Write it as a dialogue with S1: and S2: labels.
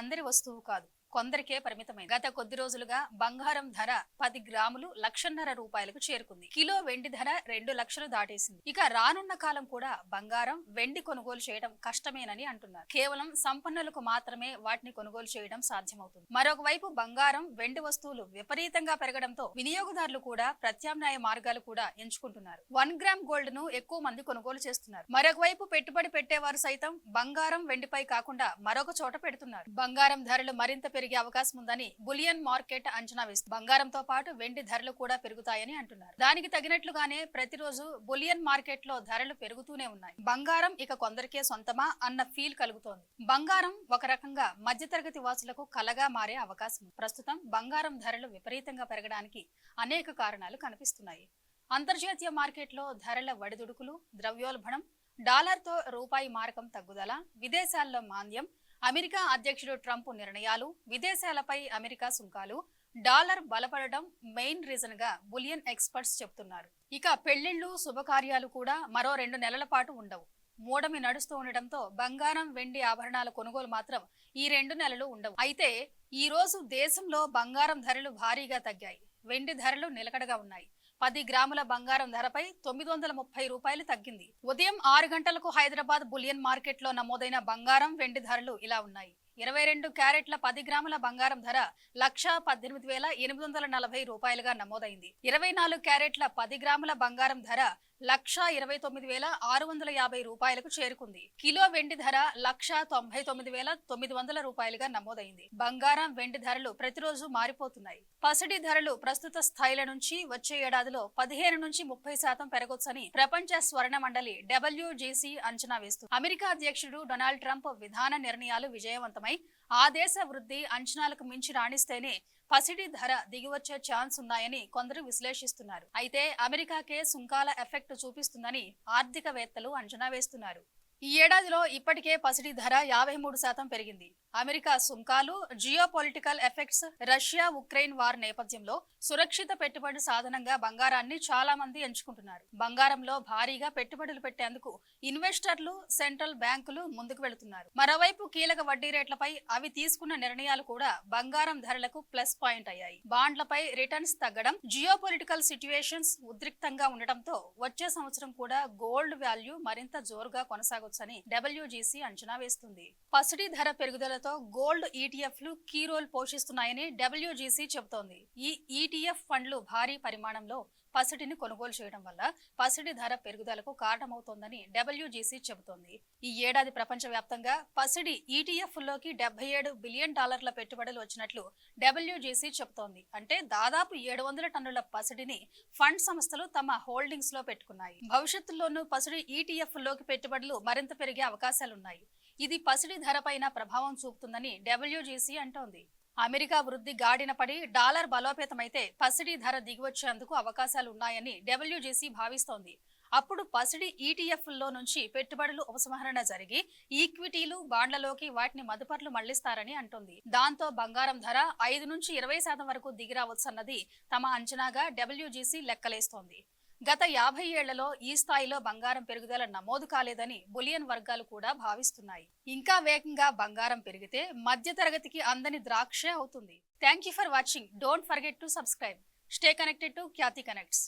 S1: అందరి వస్తువు కాదు, కొందరికే పరిమితమైంది. గత కొద్ది రోజులుగా బంగారం ధర 10 గ్రాములు 1,50,000 రూపాయలకు చేరుకుంది. కిలో వెండి ధర 2 లక్షలు దాటేసింది. ఇక రానున్న కాలం కూడా బంగారం, వెండి కొనుగోలు చేయడం కష్టమేనని అంటున్నారు. కేవలం సంపన్నులకు మాత్రమే వాటిని కొనుగోలు చేయడం సాధ్యమవుతుంది. మరొక వైపు బంగారం, వెండి వస్తువులు విపరీతంగా పెరగడంతో వినియోగదారులు కూడా ప్రత్యామ్నాయ మార్గాలు కూడా ఎంచుకుంటున్నారు. 1 గ్రామ్ గోల్డ్ ను ఎక్కువ మంది కొనుగోలు చేస్తున్నారు. మరొక వైపు పెట్టుబడి పెట్టేవారు సైతం బంగారం, వెండిపై కాకుండా మరొక చోట పెడుతున్నారు. బంగారం ధరలు మరింత పెరిగే అవకాశం ఉందని బులియన్ మార్కెట్ అంచనా వేస్తుంది. బంగారంతో పాటు వెండి ధరలు కూడా పెరుగుతాయని అంటున్నారు. దానికి తగినట్లుగానే ప్రతిరోజు బులియన్ మార్కెట్ లో ధరలు పెరుగుతూనే ఉన్నాయి. బంగారం ఇక కొందరికే సొంతమా అన్న ఫీల్ కలుగుతోంది. బంగారం ఒక రకంగా మధ్యతరగతి వాసులకు కలగా మారే అవకాశం ఉంది. ప్రస్తుతం బంగారం ధరలు విపరీతంగా పెరగడానికి అనేక కారణాలు కనిపిస్తున్నాయి. అంతర్జాతీయ మార్కెట్లో ధరల వడిదుడుకులు, ద్రవ్యోల్బణం, డాలర్తో రూపాయి మారకం తగ్గుదల, విదేశాల్లో మాంద్యం, అమెరికా అధ్యక్షుడు ట్రంప్ నిర్ణయాలు, విదేశాలపై అమెరికా సుంకాలు, డాలర్ బలపడడం మెయిన్ రీజన్ గా బులియన్ ఎక్స్పర్ట్స్ చెబుతున్నారు. ఇక పెళ్లిళ్లు, శుభకార్యాలు కూడా మరో 2 నెలల పాటు ఉండవు. మూడమి నడుస్తూ ఉండడంతో బంగారం, వెండి ఆభరణాల కొనుగోలు మాత్రం ఈ 2 నెలలు ఉండవు. అయితే ఈ రోజు దేశంలో బంగారం ధరలు భారీగా తగ్గాయి. వెండి ధరలు నిలకడగా ఉన్నాయి. 10 గ్రాముల బంగారం ధరపై 930 రూపాయలు తగ్గింది. ఉదయం 6 గంటలకు హైదరాబాద్ బులియన్ మార్కెట్ లో నమోదైన బంగారం, వెండి ధరలు ఇలా ఉన్నాయి. 22 క్యారెట్ల 10 గ్రాముల బంగారం ధర 1,18,840 రూపాయలుగా నమోదైంది. 24 క్యారెట్ల 10 గ్రాముల బంగారం ధర 1,29,650 రూపాయలకు చేరుకుంది. కిలో వెండి ధర 1,99,900 రూపాయలుగా నమోదైంది. బంగారం, వెండి ధరలు ప్రతిరోజు మారిపోతున్నాయి. పసిడి ధరలు ప్రస్తుత స్థాయిల నుంచి వచ్చే ఏడాదిలో 15 నుంచి 30% పెరగొచ్చని ప్రపంచ స్వర్ణ మండలి WGC అంచనా వేస్తుంది. అమెరికా అధ్యక్షుడు డొనాల్డ్ ట్రంప్ విధాన నిర్ణయాలు విజయవంతమై ఆ దేశ వృద్ధి అంచనాలకు మించి రాణిస్తేనే పసిడి ధర దిగివచ్చే ఛాన్స్ ఉన్నాయని కొందరు విశ్లేషిస్తున్నారు. అయితే అమెరికాకే సుంకాల ఎఫెక్ట్ చూపిస్తుందని ఆర్థికవేత్తలు అంచనా వేస్తున్నారు. ఈ ఏడాదిలో ఇప్పటికే పసిడి ధర 53% పెరిగింది. అమెరికా సుంకాలు, geopolitical effects, Russia Ukraine war నేపథ్యంలో సురక్షిత పెట్టుబడి సాధనంగా బంగారాన్ని చాలా మంది ఎంచుకుంటున్నారు. బంగారంలో భారీగా పెట్టుబడులు పెట్టేందుకు ఇన్వెస్టర్లు, సెంట్రల్ బ్యాంకులు ముందుకు వెళుతున్నారు. మరోవైపు కీలక వడ్డీ రేట్లపై అవి తీసుకున్న నిర్ణయాలు కూడా బంగారం ధరలకు ప్లస్ పాయింట్ అయ్యాయి. బాండ్లపై రిటర్న్స్ తగ్గడం, జియోపొలిటికల్ సిట్యుయేషన్స్ ఉద్రిక్తంగా ఉండటంతో వచ్చే సంవత్సరం కూడా గోల్డ్ వాల్యూ మరింత జోరుగా కొనసాగొచ్చని WGC అంచనా వేస్తుంది. పసిడి ధర పెరుగుదల గోల్డ్ ఈటీఎఫ్లు కీ రోల్ పోషిస్తున్నాయని WGC చెబుతోంది. ఈ ఈటీఎఫ్ ఫండ్లు భారీ పరిమాణంలో పసిడిని కొనుగోలు చేయడం వల్ల పసిడి ధర పెరుగుదలకు కారణమవుతోందని WGC చెబుతోంది. ఈ ఏడాది ప్రపంచవ్యాప్తంగా పసిడి ఈటీఎఫ్లోకి $77 బిలియన్ పెట్టుబడులు వచ్చినట్లు WGC చెబుతోంది. అంటే దాదాపు 700 టన్నుల పసిడిని ఫండ్ సంస్థలు తమ హోల్డింగ్స్ లో పెట్టుకున్నాయి. భవిష్యత్తులోనూ పసిడి ఈటీఎఫ్లోకి పెట్టుబడులు మరింత పెరిగే అవకాశాలున్నాయి. ఇది పసిడి ధరపైన ప్రభావం చూపుతుందని WGC అంటోంది. అమెరికా వృద్ధి గాడిన పడి డాలర్ బలోపేతమైతే పసిడి ధర దిగివచ్చేందుకు అవకాశాలు ఉన్నాయని WGC భావిస్తోంది. అప్పుడు పసిడి ఈటీఎఫ్లో నుంచి పెట్టుబడులు ఉపసంహరణ జరిగి ఈక్విటీలు, బాండ్లలోకి వాటిని మదుపర్లు మళ్లిస్తారని అంటోంది. దాంతో బంగారం ధర 5 నుంచి 20% వరకు దిగిరావచ్చన్నది తమ అంచనాగా WGC లెక్కలేస్తోంది. గత 50 ఏళ్లలో ఈ స్థాయిలో బంగారం పెరుగుదల నమోదు కాలేదని బులియన్ వర్గాలు కూడా భావిస్తున్నాయి. ఇంకా వేగంగా బంగారం పెరిగితే మధ్యతరగతికి అందని ద్రాక్షే అవుతుంది. Thank you for watching. Don't forget to subscribe. Stay connected to Khyati connects.